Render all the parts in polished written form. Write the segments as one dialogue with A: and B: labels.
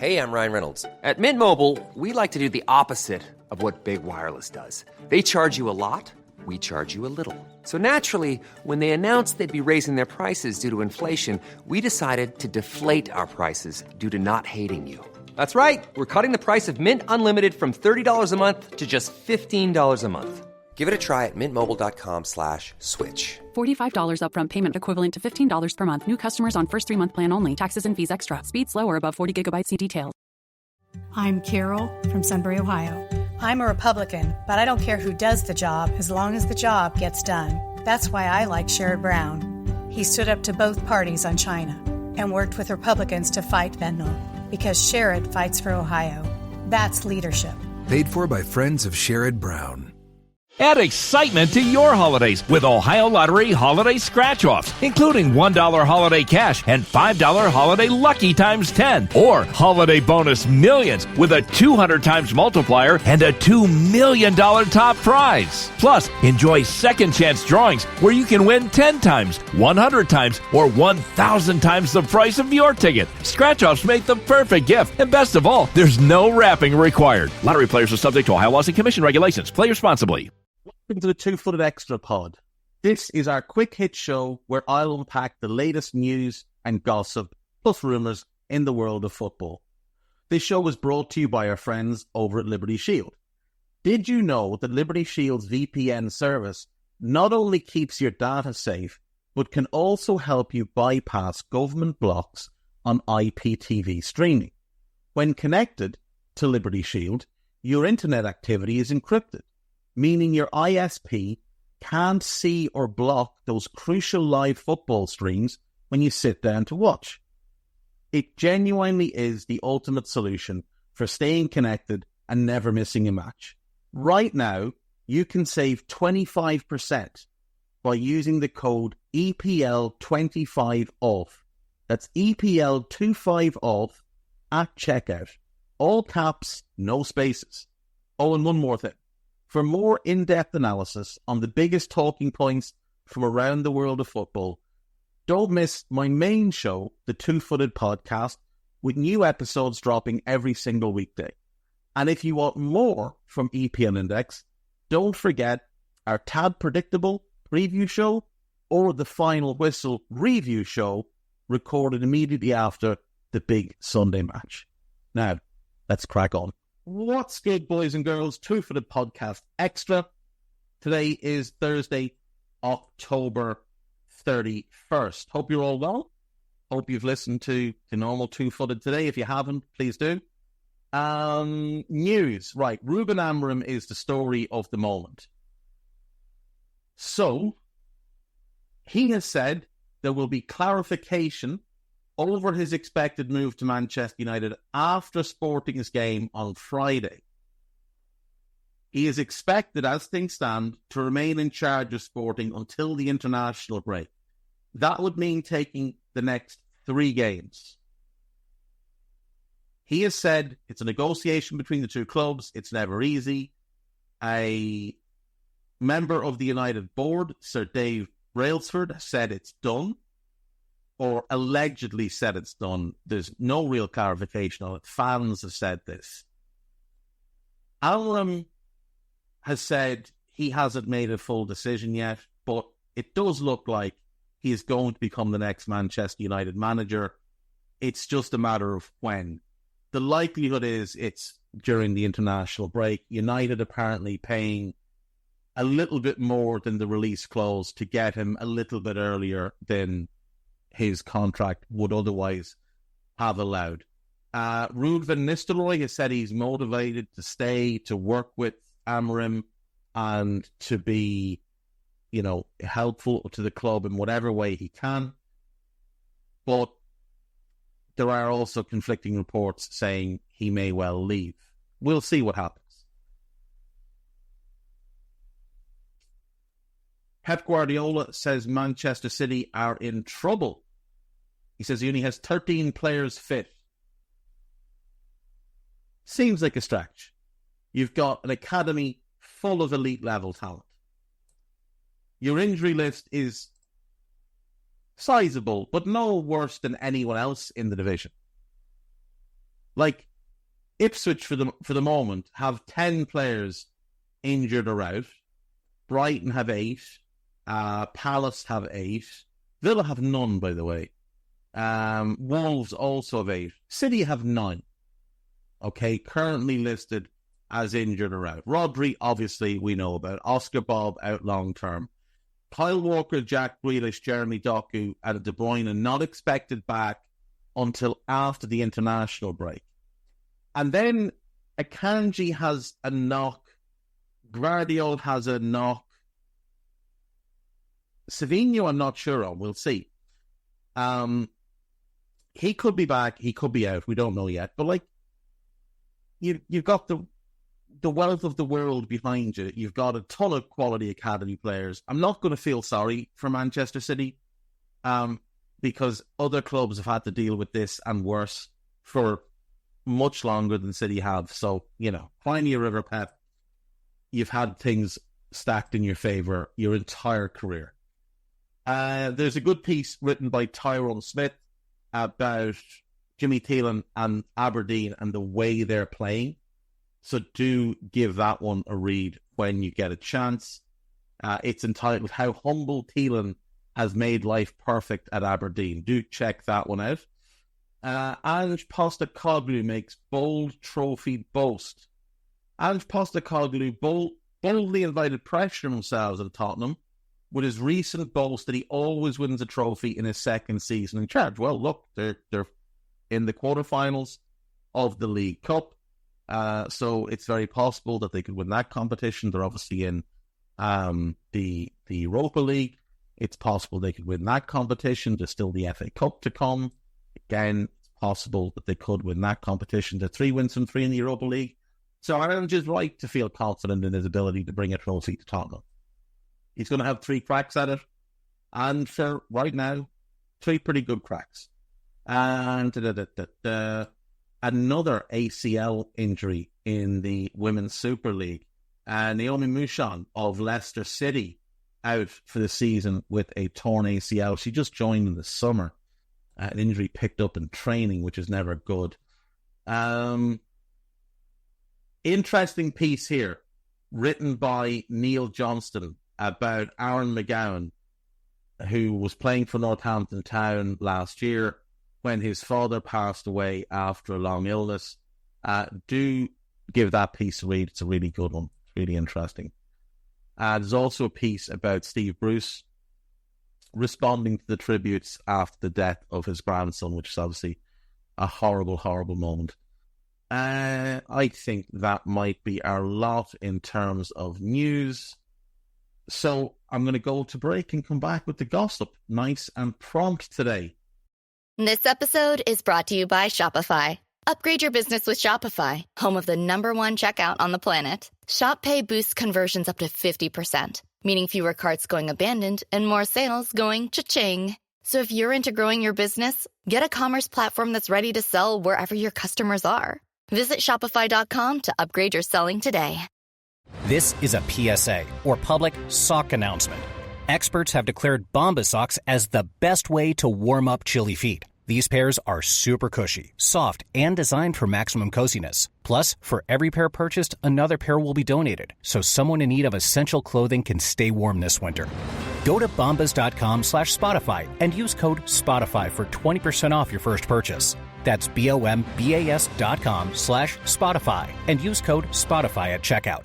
A: Hey, I'm Ryan Reynolds. At Mint Mobile, we like to do the opposite of what Big Wireless does. They charge you a lot, we charge you a little. So naturally, when they announced they'd be raising their prices due to inflation, we decided to deflate our prices due to not hating you. That's right. We're cutting the price of Mint Unlimited from $30 a month to just $15 a month. Give it a try at mintmobile.com/switch.
B: $45 upfront payment equivalent to $15 per month. New customers on first 3-month plan only. Taxes and fees extra. Speed slower above 40 gigabytes. See details.
C: I'm Carol from Sunbury, Ohio. I'm a Republican, but I don't care who does the job as long as the job gets done. That's why I like Sherrod Brown. He stood up to both parties on China and worked with Republicans to fight fentanyl because Sherrod fights for Ohio. That's leadership.
D: Paid for by friends of Sherrod Brown.
E: Add excitement to your holidays with Ohio Lottery Holiday Scratch-Offs, including $1 holiday cash and $5 holiday lucky times 10, or holiday bonus millions with a 200 times multiplier and a $2 million top prize. Plus, enjoy second chance drawings where you can win 10 times, 100 times, or 1,000 times the price of your ticket. Scratch-Offs make the perfect gift, and best of all, there's no wrapping required. Lottery players are subject to Ohio laws and commission regulations. Play responsibly.
F: Welcome to the Two-Footed Extra Pod. This is our quick hit show where I'll unpack the latest news and gossip, plus rumours in the world of football. This show was brought to you by our friends over at Liberty Shield. Did you know that Liberty Shield's VPN service not only keeps your data safe, but can also help you bypass government blocks on IPTV streaming? When connected to Liberty Shield, your internet activity is encrypted, meaning your ISP can't see or block those crucial live football streams when you sit down to watch. It genuinely is the ultimate solution for staying connected and never missing a match. Right now, you can save 25% by using the code EPL25OFF. That's EPL25OFF at checkout. All caps, no spaces. Oh, and one more thing. For more in-depth analysis on the biggest talking points from around the world of football, don't miss my main show, the Two-Footed Podcast, with new episodes dropping every single weekday. And if you want more from EPL Index, don't forget our Tad Predictable preview show or the Final Whistle review show recorded immediately after the big Sunday match. Now, let's crack on. What's good, boys and girls? Two-Footed Podcast Extra. Today is Thursday, October 31st. Hope you're all well. Hope you've listened to the normal Two-Footed today. If you haven't, please do. News. Right, Ruben Amorim is the story of the moment. So, he has said there will be clarification over his expected move to Manchester United after Sporting's game on Friday. He is expected, as things stand, to remain in charge of Sporting until the international break. That would mean taking the next 3 games. He has said it's a negotiation between the two clubs. It's never easy. A member of the United board, Sir Dave Brailsford, said it's done, or allegedly said it's done. There's no real clarification on it. Fans have said this. Amorim has said he hasn't made a full decision yet, but it does look like he is going to become the next Manchester United manager. It's just a matter of when. The likelihood is it's during the international break. United apparently paying a little bit more than the release clause to get him a little bit earlier than his contract would otherwise have allowed. Ruud van Nistelrooy has said he's motivated to stay, to work with Amorim, and to be, helpful to the club in whatever way he can. But there are also conflicting reports saying he may well leave. We'll see what happens. Pep Guardiola says Manchester City are in trouble. He says he only has 13 players fit. Seems like a stretch. You've got an academy full of elite level talent. Your injury list is sizable, but no worse than anyone else in the division. Like, Ipswich, for the moment, have 10 players injured or out. Brighton have 8. Palace have 8. Villa have none, by the way. Wolves also have 8. City have 9. Okay, currently listed as injured or out. Rodri, obviously, we know about. Oscar Bob out long term. Kyle Walker, Jack Grealish, Jeremy Doku, and De Bruyne not expected back until after the international break. And then Akanji has a knock. Guardiola has a knock. Savinho, I'm not sure on. We'll see. He could be back. He could be out. We don't know yet. But, like, you've got the wealth of the world behind you. You've got a ton of quality academy players. I'm not going to feel sorry for Manchester City because other clubs have had to deal with this and worse for much longer than City have. So, find your river, Pep. You've had things stacked in your favour your entire career. There's a good piece written by Tyrone Smith about Jimmy Thielen and Aberdeen and the way they're playing. So do give that one a read when you get a chance. It's entitled How Humble Thielen Has Made Life Perfect at Aberdeen. Do check that one out. Ange Postecoglou makes bold trophy boast. Ange Postecoglou boldly invited pressure on themselves at Tottenham with his recent boast that he always wins a trophy in his second season in charge. Well, look, they're in the quarterfinals of the League Cup. So it's very possible that they could win that competition. They're obviously in the Europa League. It's possible they could win that competition. There's still the FA Cup to come. Again, it's possible that they could win that competition. There are 3 wins from 3 in the Europa League. So Ireland is right to feel confident in his ability to bring a trophy to Tottenham. He's going to have 3 cracks at it. And for right now, 3 pretty good cracks. And another ACL injury in the Women's Super League. Naomi Mouchon of Leicester City out for the season with a torn ACL. She just joined in the summer. An injury picked up in training, which is never good. Interesting piece here, written by Neil Johnston about Aaron McGowan, who was playing for Northampton Town last year when his father passed away after a long illness. Do give that piece a read. It's a really good one. It's really interesting. There's also a piece about Steve Bruce responding to the tributes after the death of his grandson, which is obviously a horrible, horrible moment. I think that might be our lot in terms of news. So I'm going to go to break and come back with the gossip. Nice and prompt today.
G: This episode is brought to you by Shopify. Upgrade your business with Shopify, home of the #1 checkout on the planet. Shop Pay boosts conversions up to 50%, meaning fewer carts going abandoned and more sales going cha-ching. So if you're into growing your business, get a commerce platform that's ready to sell wherever your customers are. Visit Shopify.com to upgrade your selling today.
H: This is a PSA, or public sock announcement. Experts have declared Bombas socks as the best way to warm up chilly feet. These pairs are super cushy, soft, and designed for maximum coziness. Plus, for every pair purchased, another pair will be donated, so someone in need of essential clothing can stay warm this winter. Go to bombas.com/Spotify and use code SPOTIFY for 20% off your first purchase. That's BOMBAS.com/Spotify and use code SPOTIFY at checkout.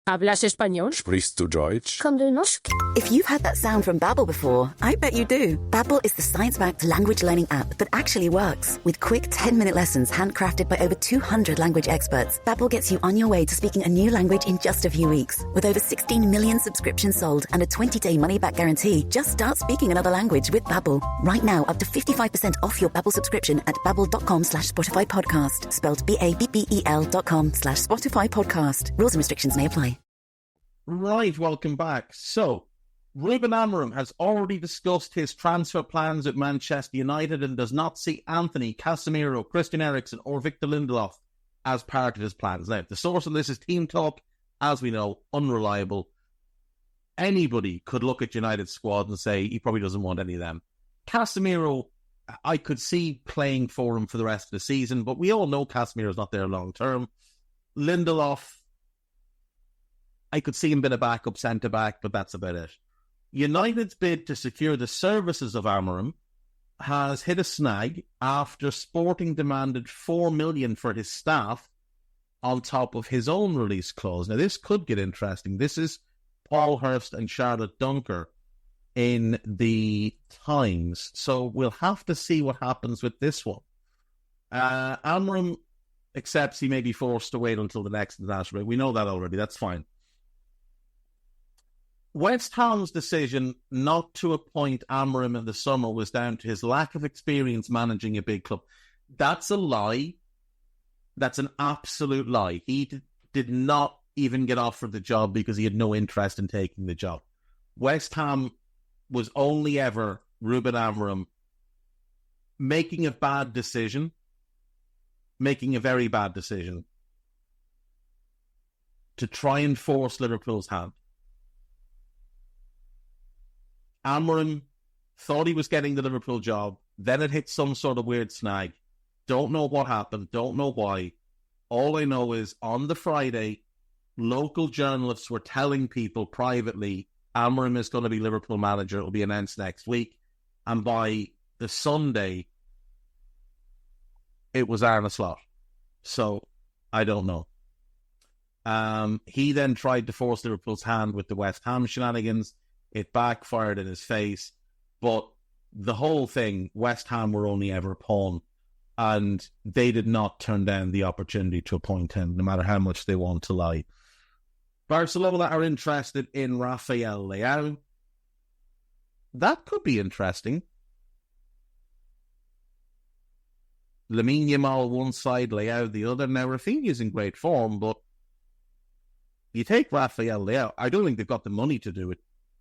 I: ¿Hablas español?
J: Sprichst du Deutsch?
I: Kann du Norsk?
K: If you've heard that sound from Babbel before, I bet you do. Babbel is the science-backed language learning app that actually works. With quick 10-minute lessons handcrafted by over 200 language experts, Babbel gets you on your way to speaking a new language in just a few weeks. With over 16 million subscriptions sold and a 20-day money-back guarantee, just start speaking another language with Babbel. Right now, up to 55% off your Babbel subscription at babbel.com/Spotify podcast. Spelled BABBEL.com/Spotify podcast. Rules and restrictions may apply.
F: Right, welcome back. So, Ruben Amorim has already discussed his transfer plans at Manchester United and does not see Anthony, Casemiro, Christian Eriksen or Victor Lindelof as part of his plans. Now, the source on this is Team Talk, as we know, unreliable. Anybody could look at United's squad and say he probably doesn't want any of them. Casemiro I could see playing for him for the rest of the season, but we all know Casemiro's not there long term. Lindelof, I could see him being a backup centre-back, but that's about it. United's bid to secure the services of Amorim has hit a snag after Sporting demanded $4 million for his staff on top of his own release clause. Now, this could get interesting. This is Paul Hurst and Charlotte Dunker in the Times. So we'll have to see what happens with this one. Amorim accepts he may be forced to wait until the next international break. We know that already. That's fine. West Ham's decision not to appoint Amorim in the summer was down to his lack of experience managing a big club. That's a lie. That's an absolute lie. He did not even get offered the job because he had no interest in taking the job. West Ham was only ever Ruben Amorim making a bad decision, making a very bad decision to try and force Liverpool's hand. Amorim thought he was getting the Liverpool job, then it hit some sort of weird snag. Don't know what happened, don't know why. All I know is on the Friday, local journalists were telling people privately, Amorim is going to be Liverpool manager, it will be announced next week. And by the Sunday, it was Arne Slot. So, I don't know. He then tried to force Liverpool's hand with the West Ham shenanigans. It backfired in his face. But the whole thing, West Ham were only ever a pawn. And they did not turn down the opportunity to appoint him, no matter how much they want to lie. Barcelona are interested in Rafael Leao. That could be interesting. Lamine Yamal one side, Leao the other. Now, Rafinha's in great form, but you take Rafael Leao. I don't think they've got the money to do it.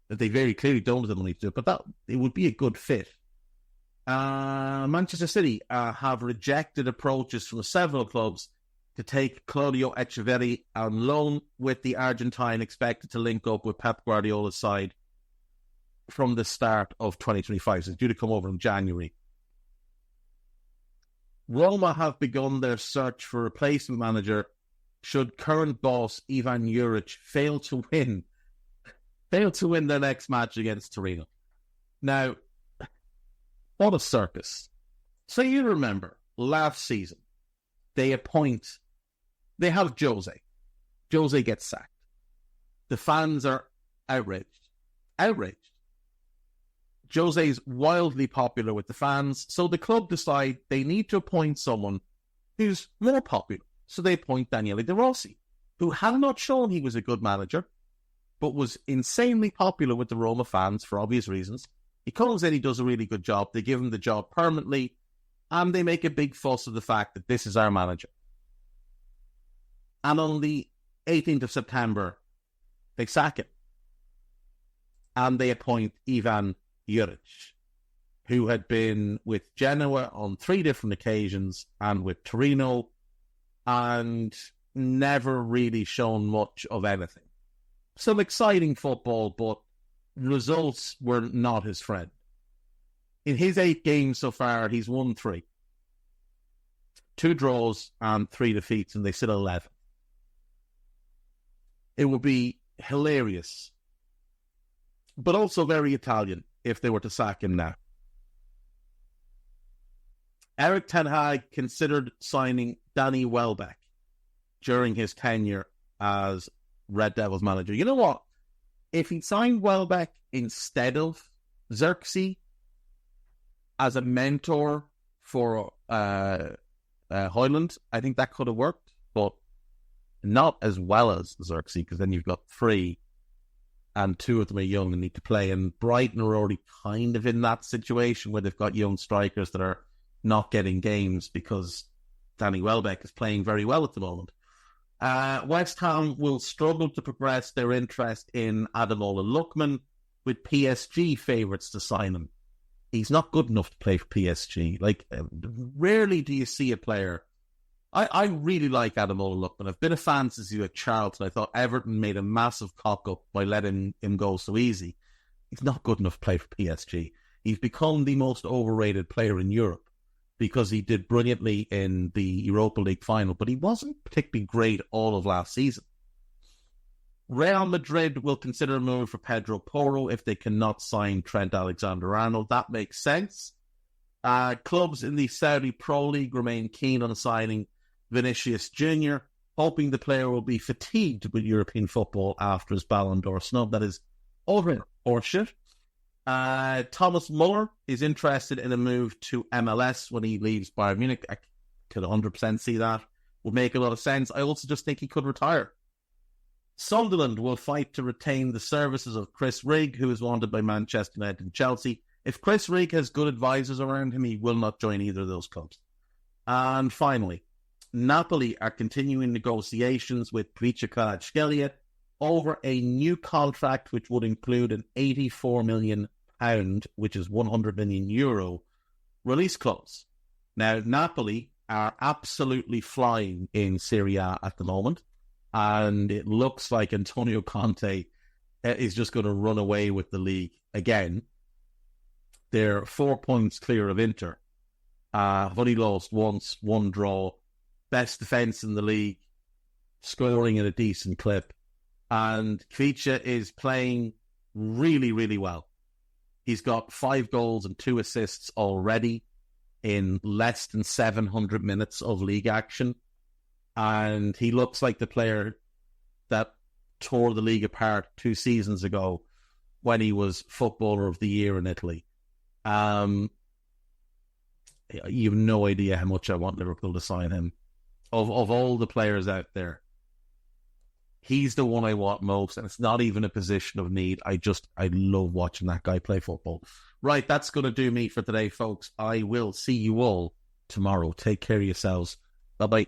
F: They very clearly don't have the money to do it, but it would be a good fit. Manchester City have rejected approaches from several clubs to take Claudio Echeverri on loan, with the Argentine expected to link up with Pep Guardiola's side from the start of 2025. So it's due to come over in January. Roma have begun their search for a replacement manager should current boss Ivan Juric fail to win their next match against Torino. Now, what a circus. So you remember, last season, they have Jose. Jose gets sacked. The fans are outraged. Jose's wildly popular with the fans, so the club decide they need to appoint someone who's more popular. So they appoint Daniele De Rossi, who had not shown he was a good manager, but was insanely popular with the Roma fans for obvious reasons. He comes in, he does a really good job. They give him the job permanently, and they make a big fuss of the fact that this is our manager. And on the 18th of September, they sack him. And they appoint Ivan Juric, who had been with Genoa on 3 different occasions and with Torino, and never really shown much of anything. Some exciting football, but results were not his friend. In his 8 games so far, he's won 3. 2 draws and 3 defeats, and they sit 11. It would be hilarious, but also very Italian if they were to sack him now. Erik ten Hag considered signing Danny Welbeck during his tenure as Red Devils manager. You know what? If he'd signed Welbeck instead of Xerxes as a mentor for Højlund, I think that could have worked, but not as well as Xerxes, because then you've got 3 and 2 of them are young and need to play. And Brighton are already kind of in that situation where they've got young strikers that are not getting games because Danny Welbeck is playing very well at the moment. West Ham will struggle to progress their interest in Ademola Lookman, with PSG favourites to sign him. He's not good enough to play for PSG. Rarely do you see a player. I really like Ademola Lookman. I've been a fan since he was at Charlton. I thought Everton made a massive cock-up by letting him go so easy. He's not good enough to play for PSG. He's become the most overrated player in Europe because he did brilliantly in the Europa League final, but he wasn't particularly great all of last season. Real Madrid will consider a move for Pedro Porro if they cannot sign Trent Alexander-Arnold. That makes sense. Clubs in the Saudi Pro League remain keen on signing Vinicius Jr., hoping the player will be fatigued with European football after his Ballon d'Or snub. That is utter horseshit. Thomas Muller is interested in a move to MLS when he leaves Bayern Munich. I could 100% see that. Would make a lot of sense. I also just think he could retire. Sunderland will fight to retain the services of Chris Rigg, who is wanted by Manchester United and Chelsea. If Chris Rigg has good advisors around him, he will not join either of those clubs. And finally, Napoli are continuing negotiations with Kvicha Kvaratskhelia over a new contract which would include an £84 million, which is €100 million, release clause. Now, Napoli are absolutely flying in Serie A at the moment, and it looks like Antonio Conte is just going to run away with the league again. They're 4 points clear of Inter. Only lost once, one draw. Best defence in the league, scoring at a decent clip. And Kvicha is playing really, really well. He's got 5 goals and 2 assists already in less than 700 minutes of league action. And he looks like the player that tore the league apart 2 seasons ago when he was Footballer of the Year in Italy. You have no idea how much I want Liverpool to sign him. Of all the players out there, he's the one I want most, and it's not even a position of need. I love watching that guy play football. Right, that's going to do me for today, folks. I will see you all tomorrow. Take care of yourselves. Bye-bye.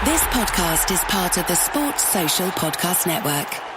J: This podcast is part of the Sports Social Podcast Network.